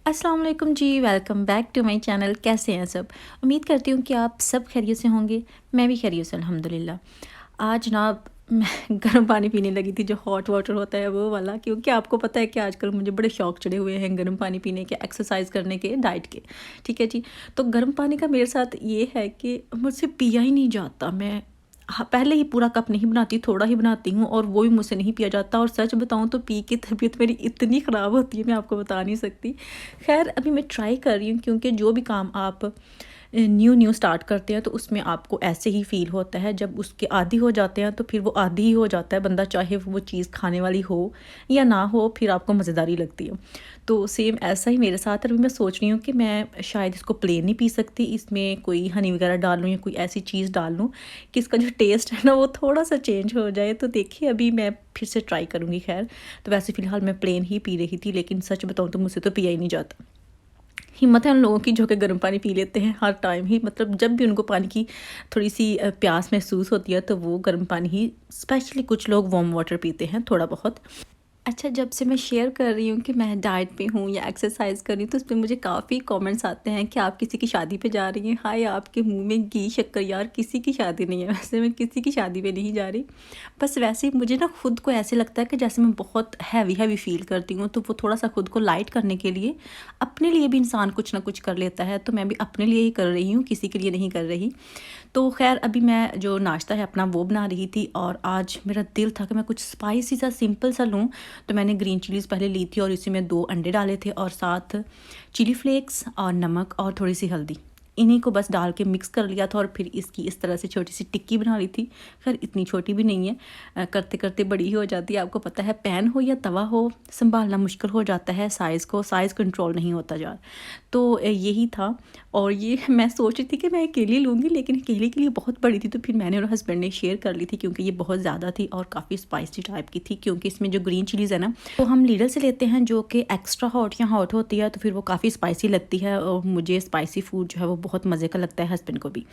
अस्सलाम वालेकुम जी, welcome back to my channel. कैसे हैं सब? उम्मीद करती हूँ कि आप सब खैरियत से होंगे। मैं भी खैरियत से अल्हम्दुलिल्लाह। आज ना मैं गर्म पानी पीने लगी थी, जो हॉट वाटर होता है वो वाला, क्योंकि आपको पता है कि आजकल मुझे बड़े शौक चढ़े हुए हैं गर्म पानी पीने के, एक्सरसाइज करने के, डाइट के। ठीक है जी। तो गर्म पानी का मेरे साथ ये है कि मुझसे पिया ही नहीं जाता। मैं हाँ, पहले ही पूरा कप नहीं बनाती, थोड़ा ही बनाती हूँ और वो भी मुझसे नहीं पिया जाता। और सच बताऊँ तो पी के तबीयत मेरी इतनी ख़राब होती है, मैं आपको बता नहीं सकती। खैर अभी मैं ट्राई कर रही हूँ, क्योंकि जो भी काम आप न्यू न्यू स्टार्ट करते हैं तो उसमें आपको ऐसे ही फ़ील होता है। जब उसके आदी हो जाते हैं तो फिर वो आदी ही हो जाता है बंदा, चाहे वो चीज़ खाने वाली हो या ना हो, फिर आपको मज़ेदारी लगती है। तो सेम ऐसा ही मेरे साथ है। अभी मैं सोच रही हूँ कि मैं शायद इसको प्लेन नहीं पी सकती, इसमें कोई हनी वगैरह डाल लूँ या कोई ऐसी चीज़ डाल लूँ कि इसका जो टेस्ट है ना वो थोड़ा सा चेंज हो जाए। तो देखिए अभी मैं फिर से ट्राई करूँगी। खैर तो वैसे फ़िलहाल मैं प्लेन ही पी रही थी, लेकिन सच बताऊँ तो मुझसे तो पिया ही नहीं जाता। हिम्मत है उन लोगों की जो कि गर्म पानी पी लेते हैं हर टाइम ही, मतलब जब भी उनको पानी की थोड़ी सी प्यास महसूस होती है तो वो गर्म पानी ही, स्पेशली कुछ लोग वार्म वाटर पीते हैं थोड़ा बहुत। अच्छा, जब से मैं शेयर कर रही हूँ कि मैं डाइट पे हूँ या एक्सरसाइज कर रही हूँ, तो उस पे मुझे काफ़ी कमेंट्स आते हैं कि आप किसी की शादी पे जा रही हैं। हाय, आपके मुंह में घी शक्कर, यार किसी की शादी नहीं है। वैसे मैं किसी की शादी पे नहीं जा रही। बस वैसे ही मुझे ना खुद को ऐसे लगता है कि जैसे मैं बहुत हैवी हैवी फील करती हूँ, तो वो थोड़ा सा खुद को लाइट करने के लिए अपने लिए भी इंसान कुछ ना कुछ कर लेता है। तो मैं भी अपने लिए ही कर रही हूँ, किसी के लिए नहीं कर रही। तो ख़ैर अभी मैं जो नाश्ता है अपना वो बना रही थी, और आज मेरा दिल था कि मैं कुछ स्पाइसी सा सिंपल सा लूँ। तो मैंने ग्रीन चिलीज़ पहले ली थी और इसी में 2 अंडे डाले थे, और साथ चिली फ्लेक्स और नमक और थोड़ी सी हल्दी, इन्हीं को बस डाल के मिक्स कर लिया था। और फिर इसकी इस तरह से छोटी सी टिक्की बना ली थी। खैर इतनी छोटी भी नहीं है, करते करते बड़ी ही हो जाती है। आपको पता है पैन हो या तवा हो, संभालना मुश्किल हो जाता है, साइज़ कंट्रोल नहीं होता यार। तो यही था। और ये मैं सोच रही थी कि मैं अकेली लूँगी, लेकिन अकेले के लिए बहुत बड़ी थी, तो फिर मैंने और हस्बैंड ने शेयर कर ली थी, क्योंकि ये बहुत ज़्यादा थी और काफ़ी स्पाइसी टाइप की थी। क्योंकि इसमें जो ग्रीन चिलीज़ है ना, तो हम लीडर से लेते हैं, जो कि एक्स्ट्रा हॉट या हॉट होती है, तो फिर वो काफ़ी स्पाइसी लगती है। और मुझे स्पाइसी फूड जो है वो बहुत मज़े का लगता है, हस्बैंड को भी।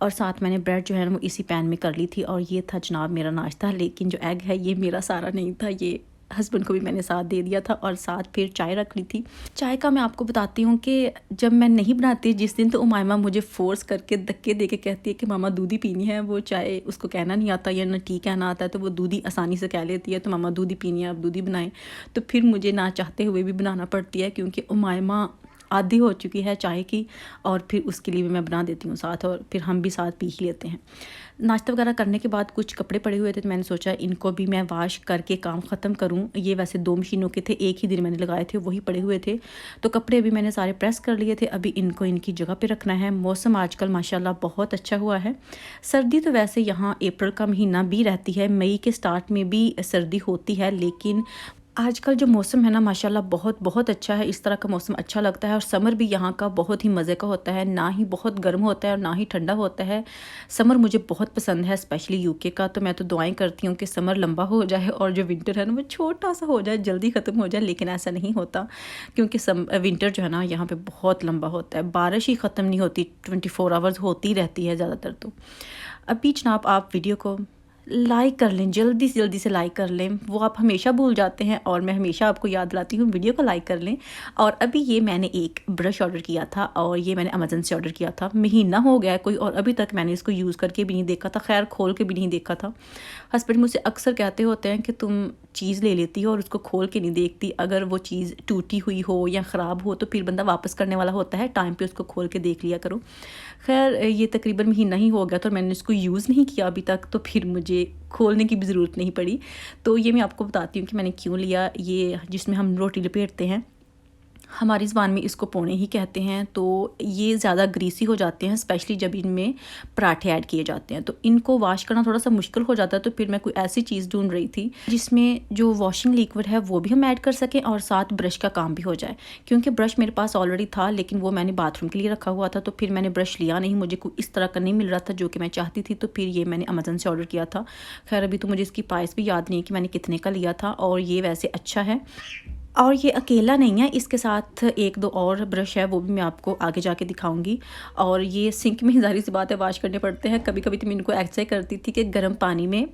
और साथ मैंने ब्रेड जो है ना वो इसी पैन में कर ली थी, और ये था जनाब मेरा नाश्ता। लेकिन जो एग है ये मेरा सारा नहीं था, ये हस्बैंड को भी मैंने साथ दे दिया था। और साथ फिर चाय रख ली थी। चाय का मैं आपको बताती हूँ कि जब मैं नहीं बनाती जिस दिन, तो उमायमा मुझे फ़ोर्स करके धक्के दे के कहती है कि मामा दूध ही पीनी है। वो चाय उसको कहना नहीं आता या ना टी कहना आता है, तो वो दूध ही आसानी से कह लेती है। तो मामा दूध ही पीनी है, आप दूध ही बनाएं। तो फिर मुझे ना चाहते हुए भी बनाना पड़ती है, क्योंकि उमायमा आदी हो चुकी है चाय की। और फिर उसके लिए भी मैं बना देती हूँ साथ, और फिर हम भी साथ पी ही लेते हैं। नाश्ता वगैरह करने के बाद कुछ कपड़े पड़े हुए थे, तो मैंने सोचा इनको भी मैं वॉश करके काम ख़त्म करूँ। ये वैसे 2 मशीनों के थे, एक ही दिन मैंने लगाए थे, वही पड़े हुए थे। तो कपड़े भी मैंने सारे प्रेस कर लिए थे, अभी इनको इनकी जगह पे रखना है। मौसम आजकल माशाल्लाह बहुत अच्छा हुआ है। सर्दी तो वैसे यहाँ अप्रैल का महीना भी रहती है, मई के स्टार्ट में भी सर्दी होती है, लेकिन आजकल जो मौसम है ना माशाल्लाह बहुत बहुत अच्छा है। इस तरह का मौसम अच्छा लगता है। और समर भी यहाँ का बहुत ही मज़े का होता है, ना ही बहुत गर्म होता है और ना ही ठंडा होता है। समर मुझे बहुत पसंद है, स्पेशली यूके का। तो मैं तो दुआएं करती हूँ कि समर लंबा हो जाए और जो विंटर है ना वो छोटा सा हो जाए, जल्दी ख़त्म हो जाए। लेकिन ऐसा नहीं होता, क्योंकि विंटर जो है ना यहाँ पर बहुत लंबा होता है। बारिश ही ख़त्म नहीं होती, 24 आवर्स होती रहती है ज़्यादातर। तो अभी जनाब आप वीडियो को लाइक कर लें, जल्दी से लाइक कर लें। वो आप हमेशा भूल जाते हैं, और मैं हमेशा आपको याद दिलाती हूँ वीडियो को लाइक कर लें। और अभी ये मैंने एक ब्रश ऑर्डर किया था, और ये मैंने अमेज़न से ऑर्डर किया था। महीना हो गया है कोई, और अभी तक मैंने इसको यूज़ करके भी नहीं देखा था, खैर खोल के भी नहीं देखा था। हस्बैंड मुझसे अक्सर कहते होते हैं कि तुम चीज़ ले लेती हो और उसको खोल के नहीं देखती। अगर वो चीज़ टूटी हुई हो या ख़राब हो तो फिर बंदा वापस करने वाला होता है, टाइम पे उसको खोल के देख लिया करो। खैर ये तकरीबन महीना ही हो गया था और मैंने इसको यूज़ नहीं किया अभी तक, तो फिर मुझे खोलने की भी ज़रूरत नहीं पड़ी। तो ये मैं आपको बताती हूँ कि मैंने क्यों लिया। ये जिसमें हम रोटी लपेटते हैं, हमारी ज़बान में इसको पोने ही कहते हैं। तो ये ज़्यादा ग्रीसी हो जाते हैं, स्पेशली जब इनमें पराठे ऐड किए जाते हैं। तो इनको वॉश करना थोड़ा सा मुश्किल हो जाता है। तो फिर मैं कोई ऐसी चीज़ ढूंढ रही थी जिसमें जो वॉशिंग लिक्विड है वो भी हम ऐड कर सकें और साथ ब्रश का काम भी हो जाए। क्योंकि ब्रश मेरे पास ऑलरेडी था, लेकिन वो मैंने बाथरूम के लिए रखा हुआ था। तो फिर मैंने ब्रश लिया नहीं, मुझे कोई इस तरह का नहीं मिल रहा था जो कि मैं चाहती थी। तो फिर ये मैंने अमेज़न से ऑर्डर किया था। खैर अभी तो मुझे इसकी प्राइस भी याद नहीं है कि मैंने कितने का लिया था। और ये वैसे अच्छा है, और ये अकेला नहीं है, इसके साथ 1-2 और ब्रश है, वो भी मैं आपको आगे जाके दिखाऊंगी। और ये सिंक में ज़ाहिर सी बात है वॉश करने पड़ते हैं। कभी कभी तो मैं इनको ऐसे करती थी कि गर्म पानी में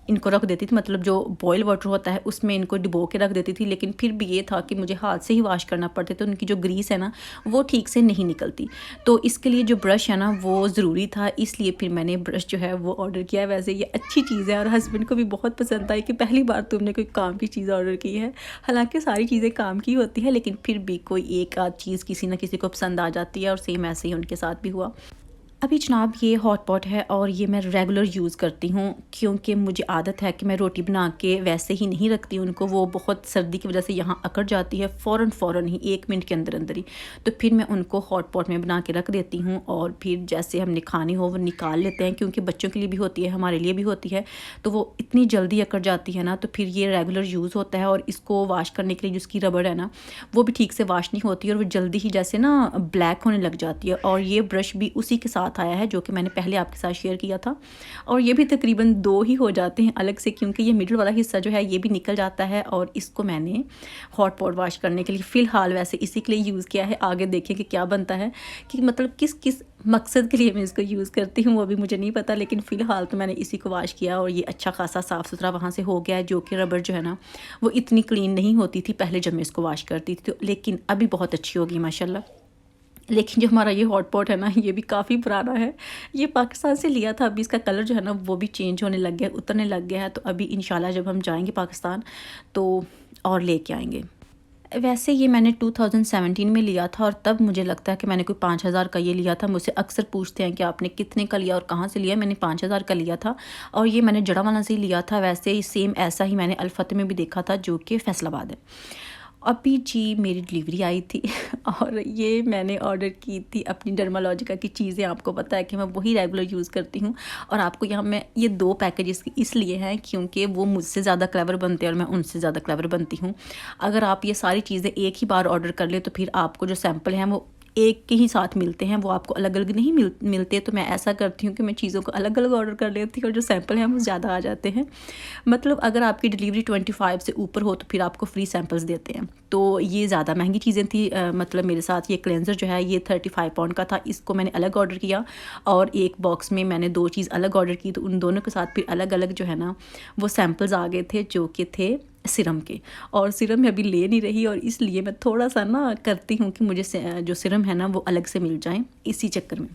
इनको रख देती थी, मतलब जो बॉयल वाटर होता है उसमें इनको डुबो के रख देती थी। लेकिन फिर भी ये था कि मुझे हाथ से ही वॉश करना पड़ते, तो उनकी जो ग्रीस है ना वो ठीक से नहीं निकलती। तो इसके लिए जो ब्रश है ना वो ज़रूरी था, इसलिए फिर मैंने ब्रश जो है वो ऑर्डर किया। वैसे ये अच्छी चीज़ है और हस्बैंड को भी बहुत पसंद आई कि पहली बार तुमने कोई काम की चीज़ ऑर्डर की है। हालांकि सारी चीज़ें काम की होती है, लेकिन फिर भी कोई एक आध चीज़ किसी न किसी को पसंद आ जाती है, और सेम ऐसे ही उनके साथ भी हुआ। अभी जनाब ये हॉट पॉट है और ये मैं रेगुलर यूज़ करती हूँ, क्योंकि मुझे आदत है कि मैं रोटी बना के वैसे ही नहीं रखती हूँ उनको, वो बहुत सर्दी की वजह से यहाँ अकड़ जाती है फ़ौरन ही 1 मिनट के अंदर अंदर ही। तो फिर मैं उनको हॉट पॉट में बना के रख देती हूँ, और फिर जैसे हमने खानी हो वो निकाल लेते हैं, क्योंकि बच्चों के लिए भी होती है, हमारे लिए भी होती है। तो वो इतनी जल्दी अकड़ जाती है ना, तो फिर ये रेगुलर यूज़ होता है। और इसको वाश करने के लिए जिसकी रबड़ है ना वो भी ठीक से वाश नहीं होती, और वो जल्दी ही जैसे ना ब्लैक होने लग जाती है। और ये ब्रश भी उसी के साथ आया है जो कि मैंने पहले आपके साथ शेयर किया था, और ये भी तकरीबन 2 ही हो जाते हैं अलग से, क्योंकि ये मिडल वाला हिस्सा जो है ये भी निकल जाता है। और इसको मैंने हॉट पॉट वाश करने के लिए फ़िलहाल वैसे इसी के लिए यूज़ किया है। आगे देखें कि क्या बनता है, कि मतलब किस किस मकसद के लिए मैं इसको यूज़ करती हूँ वो भी मुझे नहीं पता, लेकिन फ़िलहाल तो मैंने इसी को वाश किया, और ये अच्छा खासा साफ़ सुथरा वहाँ से हो गया है। जो कि रबड़ जो है ना वो इतनी क्लीन नहीं होती थी पहले जब मैं इसको वाश करती थी, तो लेकिन अभी बहुत अच्छी होगी माशाल्लाह। लेकिन जो हमारा ये हॉट पॉट है ना ये भी काफ़ी पुराना है, ये पाकिस्तान से लिया था। अभी इसका कलर जो है ना वो भी चेंज होने लग गया, उतरने लग गया है। तो अभी इंशाल्लाह जब हम जाएंगे पाकिस्तान तो और लेके आएंगे। वैसे ये मैंने 2017 में लिया था, और तब मुझे लगता है कि मैंने कोई 5000 का ये लिया था। मुझसे अक्सर पूछते हैं कि आपने कितने का लिया और कहाँ से लिया। मैंने 5000 का लिया था, और ये मैंने जड़ावाला से ही लिया था। वैसे ही सेम ऐसा ही मैंने अल-फतेह में भी देखा था, जो कि फैसलाबाद है। अभी जी मेरी डिलीवरी आई थी और ये मैंने ऑर्डर की थी अपनी डर्मालॉजिका की चीज़ें। आपको पता है कि मैं वही रेगुलर यूज़ करती हूँ, और आपको यहाँ मैं ये 2 पैकेजेस इसलिए हैं क्योंकि वो मुझसे ज़्यादा क्लेवर बनते हैं और मैं उनसे ज़्यादा क्लेवर बनती हूँ। अगर आप ये सारी चीज़ें एक ही बार ऑर्डर कर ले तो फिर आपको जो सैंपल हैं वो एक के ही साथ मिलते हैं, वो आपको अलग अलग नहीं मिलते। तो मैं ऐसा करती हूँ कि मैं चीज़ों को अलग अलग ऑर्डर कर लेती हूँ, और जो सैंपल हैं वो ज़्यादा आ जाते हैं। मतलब अगर आपकी डिलीवरी 25 से ऊपर हो तो फिर आपको फ्री सैंपल्स देते हैं। तो ये ज़्यादा महंगी चीज़ें थी। मतलब मेरे साथ ये क्लेंजर जो है ये 35 पाउंड का था, इसको मैंने अलग ऑर्डर किया, और एक बॉक्स में मैंने 2 चीज़ अलग ऑर्डर की। तो उन दोनों के साथ फिर अलग अलग जो है ना वो सैंपल्स आ गए थे, जो कि थे सिरम के। और सिरम मैं अभी ले नहीं रही, और इसलिए मैं थोड़ा सा ना करती हूँ कि मुझे जो सिरम है ना वो अलग से मिल जाए, इसी चक्कर में।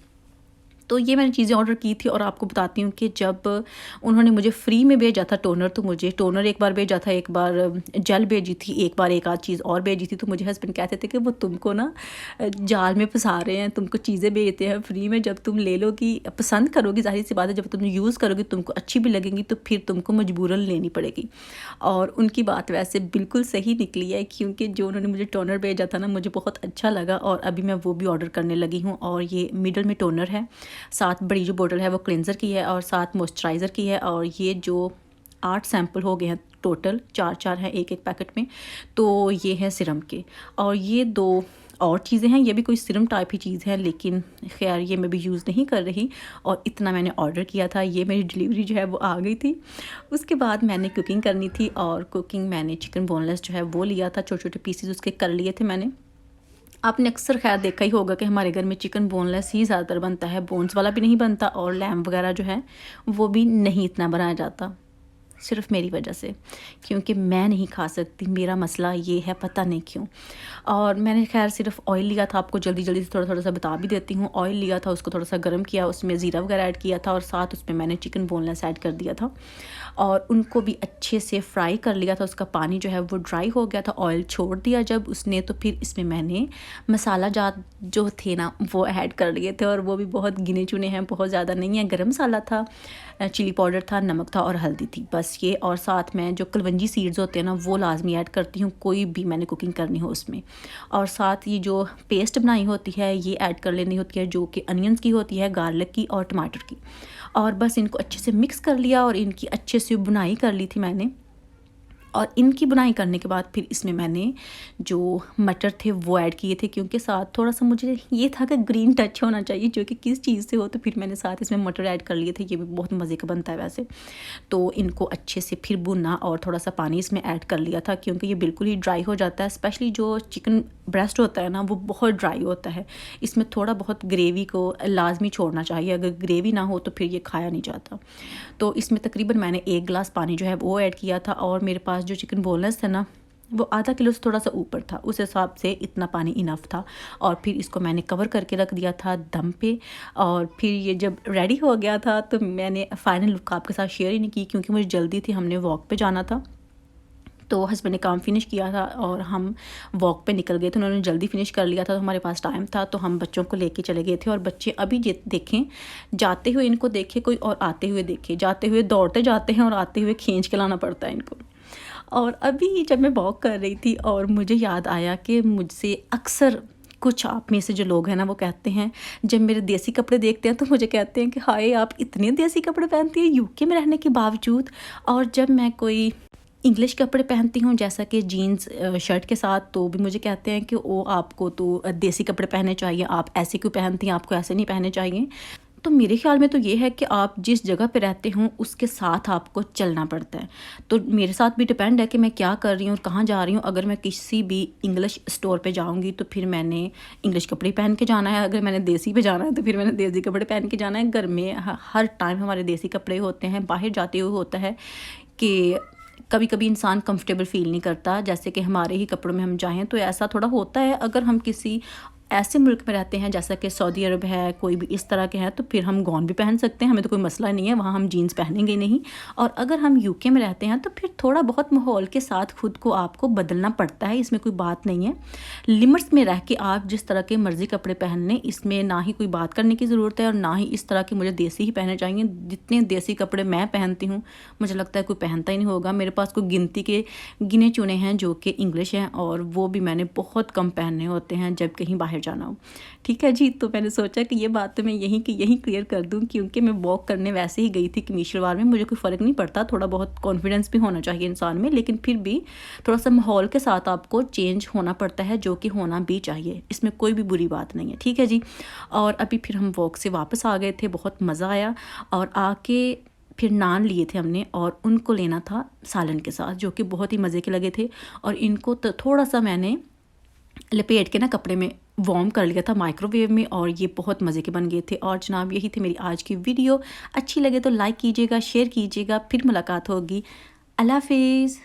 तो ये मैंने चीज़ें ऑर्डर की थी, और आपको बताती हूँ कि जब उन्होंने मुझे फ्री में भेजा था टोनर, तो मुझे टोनर एक बार भेजा था, एक बार जेल भेजी थी, एक बार एक आध चीज़ और भेजी थी। तो मुझे हस्बैंड कहते थे कि वो तुमको ना जाल में फंसा रहे हैं, तुमको चीज़ें भेजते हैं फ्री में, जब तुम ले लोगी पसंद करोगी, ज़ाहिर सी बात है जब तुम यूज़ करोगी तुमको अच्छी भी लगेंगी, तो फिर तुमको मजबूरन लेनी पड़ेगी। और उनकी बात वैसे बिल्कुल सही निकली है, क्योंकि जो उन्होंने मुझे टोनर भेजा था ना मुझे बहुत अच्छा लगा, और अभी मैं वो भी ऑर्डर करने लगी हूँ। और ये मिडल में टोनर है, साथ बड़ी जो बोतल है वो क्लेंजर की है, और साथ मॉइस्चराइज़र की है। और ये जो 8 सैंपल हो गए हैं टोटल, 4 हैं एक पैकेट में, तो ये है सिरम के। और ये 2 और चीज़ें हैं, ये भी कोई सिरम टाइप ही चीज़ है, लेकिन खैर ये मैं भी यूज़ नहीं कर रही। और इतना मैंने ऑर्डर किया था, ये मेरी डिलीवरी जो है वो आ गई थी। उसके बाद मैंने कुकिंग करनी थी, और कुकिंग मैंने चिकन बोनलेस जो है वो लिया था, छोटे छोटे पीसेस उसके कर लिए थे मैंने। आपने अक्सर खैर देखा ही होगा कि हमारे घर में चिकन बोनलेस ही ज़्यादातर बनता है, बोन्स वाला भी नहीं बनता, और लैम्ब वगैरह जो है वो भी नहीं इतना बनाया जाता, सिर्फ मेरी वजह से, क्योंकि मैं नहीं खा सकती। मेरा मसला ये है, पता नहीं क्यों। और मैंने खैर सिर्फ ऑयल लिया था, आपको जल्दी जल्दी से थोड़ा थोड़ा सा बता भी देती हूँ। ऑयल लिया था, उसको थोड़ा सा गर्म किया, उसमें ज़ीरा वगैरह ऐड किया था, और साथ उसमें मैंने चिकन बोनलेस ऐड कर दिया था, और उनको भी अच्छे से फ्राई कर लिया था। उसका पानी जो है वो ड्राई हो गया था, ऑयल छोड़ दिया जब उसने, तो फिर इसमें मैंने मसाला जात जो थे ना वो ऐड कर लिए थे, और वो भी बहुत गिने चुने हैं, बहुत ज़्यादा नहीं है। गरम मसाला था, चिली पाउडर था, नमक था और हल्दी थी, बस ये। और साथ में जो कलवंजी सीड्स होते हैं ना वो लाजमी ऐड करती हूँ, कोई भी मैंने कुकिंग करनी हो उसमें। और साथ ये जो पेस्ट बनाई होती है ये ऐड कर लेनी होती है, जो कि अनियंस की होती है, गार्लिक की और टमाटर की। और बस इनको अच्छे से मिक्स कर लिया, और इनकी अच्छे से बुनाई कर ली थी मैंने। और इनकी बुनाई करने के बाद फिर इसमें मैंने जो मटर थे वो ऐड किए थे, क्योंकि साथ थोड़ा सा मुझे ये था कि ग्रीन टच होना चाहिए जो कि किस चीज़ से हो, तो फिर मैंने साथ इसमें मटर ऐड कर लिए थे। ये भी बहुत मज़े का बनता है वैसे। तो इनको अच्छे से फिर भुना और थोड़ा सा पानी इसमें ऐड कर लिया था, क्योंकि ये बिल्कुल ही ड्राई हो जाता है। स्पेशली जो चिकन ब्रेस्ट होता है ना वो बहुत ड्राई होता है, इसमें थोड़ा बहुत ग्रेवी को लाजमी छोड़ना चाहिए, अगर ग्रेवी ना हो तो फिर ये खाया नहीं जाता। तो इसमें तकरीबन मैंने 1 गिलास पानी जो है वो ऐड किया था, और मेरे पास जो चिकन बोनलेस था ना वो आधा किलो से थोड़ा सा ऊपर था, उस हिसाब से इतना पानी इनफ था। और फिर इसको मैंने कवर करके रख दिया था दम पे। और फिर ये जब रेडी हो गया था तो मैंने फ़ाइनल लुक आपके साथ शेयर ही नहीं की, क्योंकि मुझे जल्दी थी, हमने वॉक पे जाना था। तो हस्बैंड ने काम फिनिश किया था और हम वॉक पे निकल गए थे, उन्होंने जल्दी फिनिश कर लिया था, तो हमारे पास टाइम था, तो हम बच्चों को लेके चले गए थे। और बच्चे अभी देखें, जाते हुए इनको देखे कोई और आते हुए देखे, जाते हुए दौड़ते जाते हैं और आते हुए खींच के लाना पड़ता है इनको। और अभी जब मैं वॉक कर रही थी और मुझे याद आया कि मुझसे अक्सर कुछ आप में से जो लोग हैं ना वो कहते हैं, जब मेरे देसी कपड़े देखते हैं तो मुझे कहते हैं कि हाय आप इतने देसी कपड़े पहनती हैं यूके में रहने के बावजूद। और जब मैं कोई इंग्लिश कपड़े पहनती हूँ जैसा कि जीन्स शर्ट के साथ, तो भी मुझे कहते हैं कि ओ आपको तो देसी कपड़े पहनने चाहिए, आप ऐसे क्यों पहनती हैं, आपको ऐसे नहीं पहनने चाहिए। तो मेरे ख्याल में तो ये है कि आप जिस जगह पे रहते हो उसके साथ आपको चलना पड़ता है। तो मेरे साथ भी डिपेंड है कि मैं क्या कर रही हूँ और कहाँ जा रही हूँ। अगर मैं किसी भी इंग्लिश स्टोर पे जाऊँगी तो फिर मैंने इंग्लिश कपड़े पहन के जाना है, अगर मैंने देसी पे जाना है तो फिर मैंने देसी कपड़े पहन के जाना है। घर में हर टाइम हमारे देसी कपड़े होते हैं, बाहर जाते हुए होता है कि कभी कभी इंसान कंफर्टेबल फ़ील नहीं करता, जैसे कि हमारे ही कपड़ों में हम जाएं तो ऐसा थोड़ा होता है। अगर हम किसी ऐसे मुल्क में रहते हैं जैसा कि सऊदी अरब है, कोई भी इस तरह के हैं, तो फिर हम गॉन भी पहन सकते हैं, हमें तो कोई मसला नहीं है, वहाँ हम जीन्स पहनेंगे नहीं। और अगर हम यूके में रहते हैं तो फिर थोड़ा बहुत माहौल के साथ खुद को आपको बदलना पड़ता है, इसमें कोई बात नहीं है। लिमिट्स में रह के आप जिस तरह के मर्ज़ी कपड़े पहन लें, इसमें ना ही कोई बात करने की ज़रूरत है और ना ही इस तरह के मुझे देसी ही पहनने चाहिए। जितने देसी कपड़े मैं पहनती हूँ मुझे लगता है कोई पहनता ही नहीं होगा। मेरे पास कोई गिनती के गिने चुने हैं जो कि इंग्लिश हैं, और वो भी मैंने बहुत कम पहनने होते हैं जब कहीं बाहर जाना हो। ठीक है जी, तो मैंने सोचा कि ये बात तो मैं यहीं क्लियर कर दूं, क्योंकि मैं वॉक करने वैसे ही गई थी कमीज शलवार में, मुझे कोई फ़र्क नहीं पड़ता, थोड़ा बहुत कॉन्फिडेंस भी होना चाहिए इंसान में, लेकिन फिर भी थोड़ा सा माहौल के साथ आपको चेंज होना पड़ता है, जो कि होना भी चाहिए, इसमें कोई भी बुरी बात नहीं है। ठीक है जी। और अभी फिर हम वॉक से वापस आ गए थे, बहुत मज़ा आया। और आके फिर नान लिए थे हमने और उनको लेना था सालन के साथ, जो कि बहुत ही मज़े के लगे थे। और इनको तो थोड़ा सा मैंने लपेट के ना कपड़े में वार्म कर लिया था माइक्रोवेव में, और ये बहुत मज़े के बन गए थे। और जनाब यही थी मेरी आज की वीडियो, अच्छी लगे तो लाइक कीजिएगा, शेयर कीजिएगा, फिर मुलाकात होगी। अल्लाह हाफिज़।